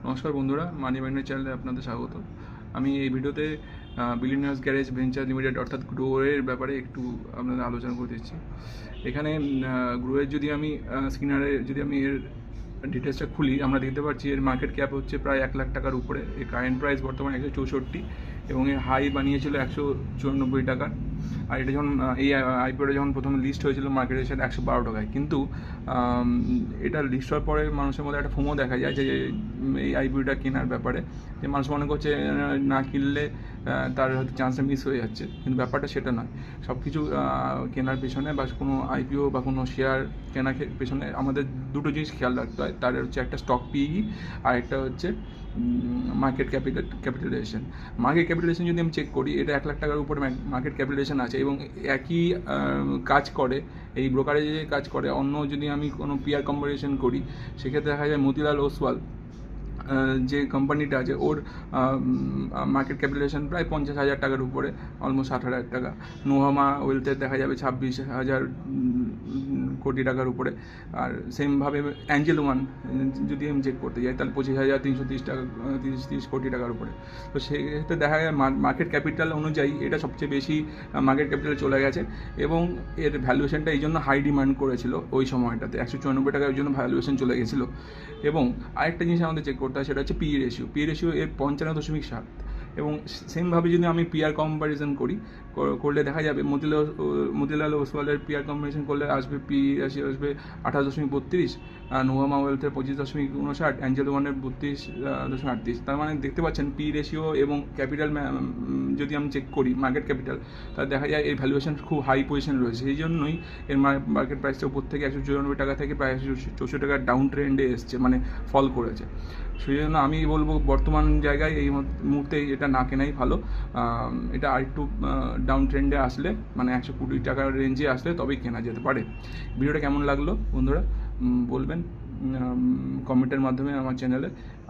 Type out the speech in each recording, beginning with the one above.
নমস্কার বন্ধুরা, মানি মাইন্ডের চ্যানেলে আপনাদের স্বাগত। আমি এই ভিডিওতে বিলিনিয়ার্স গ্যারেজ ভেঞ্চার লিমিটেড অর্থাৎ গ্রোয়ের ব্যাপারে একটু আপনাদের আলোচনা করে দিচ্ছি। এখানে গ্রোয়ের যদি আমি স্ক্রিনারে যদি আমি এর ডিটেলসটা খুলি, আমরা দেখতে পাচ্ছি এর মার্কেট ক্যাপ হচ্ছে প্রায় 1 লাখ টাকার উপরে। এর কারেন্ট প্রাইস বর্তমানে 164 এবং এর হাই বানিয়েছিল 194 টাকার। আর এটা যখন এই আইপিওটা যখন প্রথমে লিস্ট হয়েছিল মার্কেটের সাথে 112 টাকায়, কিন্তু এটা লিস্ট হওয়ার পরে মানুষের মধ্যে একটা ফোমো দেখা যায় যে এই আইপিওটা কেনার ব্যাপারে, যে মানুষ মনে করছে না কিনলে তার হয়তো চান্সটা মিস হয়ে যাচ্ছে, কিন্তু ব্যাপারটা সেটা নয়। সব কিছু কেনার পেছনে বা কোনো আইপিও বা কোনো শেয়ার কেনার পেছনে আমাদের দুটো জিনিস খেয়াল রাখতে হয়। তার হচ্ছে একটা স্টক পিই আর একটা হচ্ছে মার্কেট ক্যাপিটালাইজেশন। মার্কেট ক্যাপিটালাইজেশন যদি আমি চেক করি, এটা 1 লাখ টাকার উপরে মার্কেট ক্যাপিটালাইজেশন আছে এবং একই কাজ করে, এই ব্রোকারেজে কাজ করে। অন্য যদি আমি কোনো পিয়ার কম্পারিজন করি, সেক্ষেত্রে দেখা যায় মতিলাল ওসওয়াল যে কোম্পানিটা আছে, ওর মার্কেট ক্যাপিটালাইজেশন প্রায় 50,000 টাকার উপরে, অলমোস্ট 60,000 টাকা। নোভামা ওয়েলথের দেখা যাবে 26,000 কোটি টাকার উপরে। আর সেমভাবে অ্যাঞ্জেল ওয়ান যদি আমি চেক করতে যাই, তাহলে 25,330 টাকা, 30 কোটি টাকার উপরে। তো সেক্ষেত্রে দেখা যায় মার্কেট ক্যাপিটাল অনুযায়ী এটা সবচেয়ে বেশি মার্কেট ক্যাপিটালে চলে গেছে এবং এর ভ্যালুয়েশনটা এই জন্য হাই ডিমান্ড করেছিল ওই সময়টাতে। 194 টাকা ওই জন্য ভ্যালুয়েশন চলে গেছিলো। এবং আরেকটা জিনিস আমাদের চেক করতে হয়, সেটা হচ্ছে পি রেশিও এর 55.7। এবং সেমভাবে যদি আমি পিআর কম্পারিজন করলে দেখা যাবে মতিলাল ওসওয়ালের পিআর কম্পারিজন করলে আসবে পি রেশিও আসবে 28.32, নোভামা ওয়েলথের 25.59, অ্যাঞ্জেল ওয়ানের 32.38। তার মানে দেখতে পাচ্ছেন পি রেশিও এবং ক্যাপিটাল যদি আমি চেক করি মার্কেট ক্যাপিটাল, তাহলে দেখা যায় এর ভ্যালুয়েশন খুব হাই পজিশন রয়েছে। সেই জন্যই এর মার্কেট প্রাইসটা উপর থেকে 194 টাকা থেকে প্রায় 164 টাকার ডাউন ট্রেন্ডে এসছে, মানে ফল করেছে। সেই জন্য আমি বলবো বর্তমান জায়গায় এই মুহূর্তে এটা না কেনাই ভালো। এটা আরেকটু ডাউন ট্রেন্ডে আসলে, মানে 120 টাকার রেঞ্জে আসলে তবেই কেনা যেতে পারে। ভিডিওটা কেমন লাগলো বন্ধুরা বলবেন কমেন্টের মাধ্যমে আমার চ্যানেলে।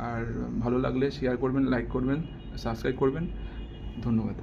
আর ভালো লাগলে শেয়ার করবেন, লাইক করবেন, সাবস্ক্রাইব করবেন। ধন্যবাদ।